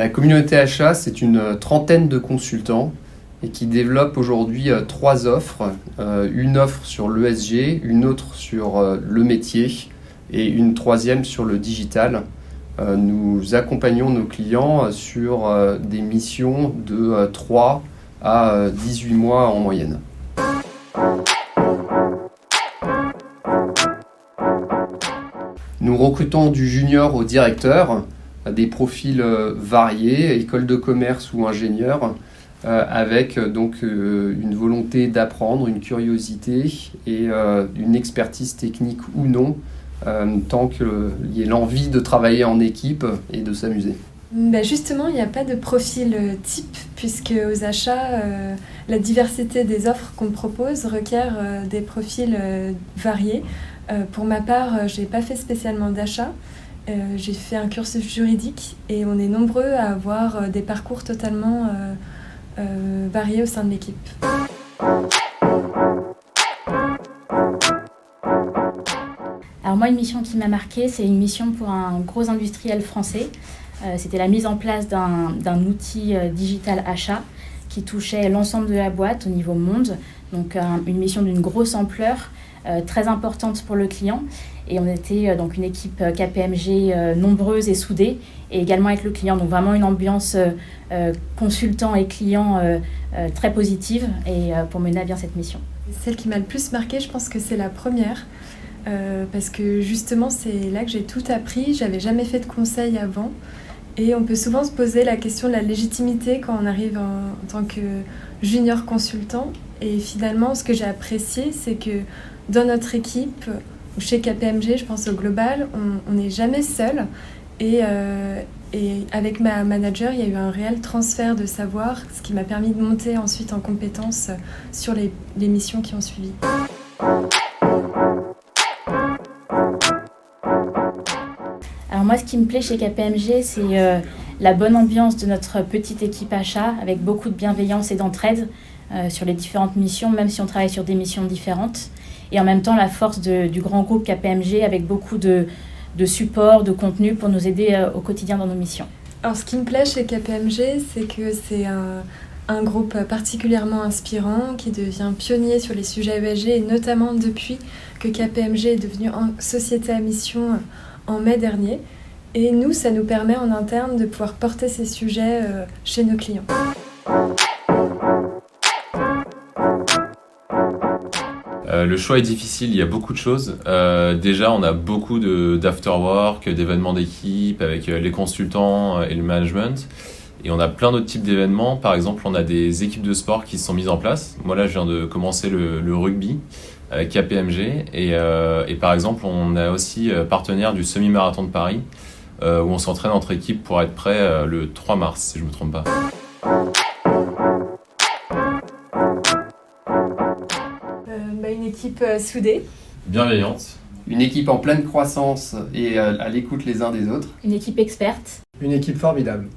La communauté achat, c'est une trentaine de consultants et qui développe aujourd'hui 3 offres. Une offre sur l'ESG, une autre sur le métier et une troisième sur le digital. Nous accompagnons nos clients sur des missions de 3 à 18 mois en moyenne. Nous recrutons du junior au directeur, des profils variés, école de commerce ou ingénieur, avec donc une volonté d'apprendre, une curiosité et une expertise technique ou non, tant qu'il y ait l'envie de travailler en équipe et de s'amuser. Justement, il n'y a pas de profil type, puisque aux achats, la diversité des offres qu'on propose requiert des profils variés. Pour ma part, je n'ai pas fait spécialement d'achat. J'ai fait un cursus juridique et on est nombreux à avoir des parcours totalement variés au sein de l'équipe. Alors moi, une mission qui m'a marquée, c'est une mission pour un gros industriel français. C'était la mise en place d'un outil digital achat qui touchait l'ensemble de la boîte au niveau monde. Donc une mission d'une grosse ampleur, très importante pour le client. Et on était donc une équipe KPMG nombreuse et soudée, et également avec le client. Donc vraiment une ambiance consultant et client très positive et pour mener à bien cette mission. Celle qui m'a le plus marquée, je pense que c'est la première. Parce que justement, c'est là que j'ai tout appris. J'avais jamais fait de conseil avant. Et on peut souvent se poser la question de la légitimité quand on arrive en tant que junior consultant. Et finalement, ce que j'ai apprécié, c'est que dans notre équipe, ou chez KPMG, je pense au global, on n'est jamais seul. Et avec ma manager, il y a eu un réel transfert de savoir, ce qui m'a permis de monter ensuite en compétences sur les missions qui ont suivi. Alors moi, ce qui me plaît chez KPMG, c'est la bonne ambiance de notre petite équipe achat, avec beaucoup de bienveillance et d'entraide sur les différentes missions, même si on travaille sur des missions différentes. Et en même temps, la force du grand groupe KPMG, avec beaucoup de support, de contenu pour nous aider au quotidien dans nos missions. Alors, ce qui me plaît chez KPMG, c'est que c'est un groupe particulièrement inspirant qui devient pionnier sur les sujets ESG, et notamment depuis que KPMG est devenu société à mission en mai dernier. Et nous, ça nous permet en interne de pouvoir porter ces sujets chez nos clients. Le choix est difficile, il y a beaucoup de choses. Déjà, on a beaucoup d'afterwork, d'événements d'équipe avec les consultants et le management. Et on a plein d'autres types d'événements. Par exemple, on a des équipes de sport qui se sont mises en place. Moi, là, je viens de commencer le rugby avec KPMG. Et par exemple, on a aussi partenaire du semi-marathon de Paris où on s'entraîne entre équipes pour être prêt le 3 mars, si je ne me trompe pas. Une équipe soudée. Bienveillante. Une équipe en pleine croissance et à l'écoute les uns des autres. Une équipe experte. Une équipe formidable.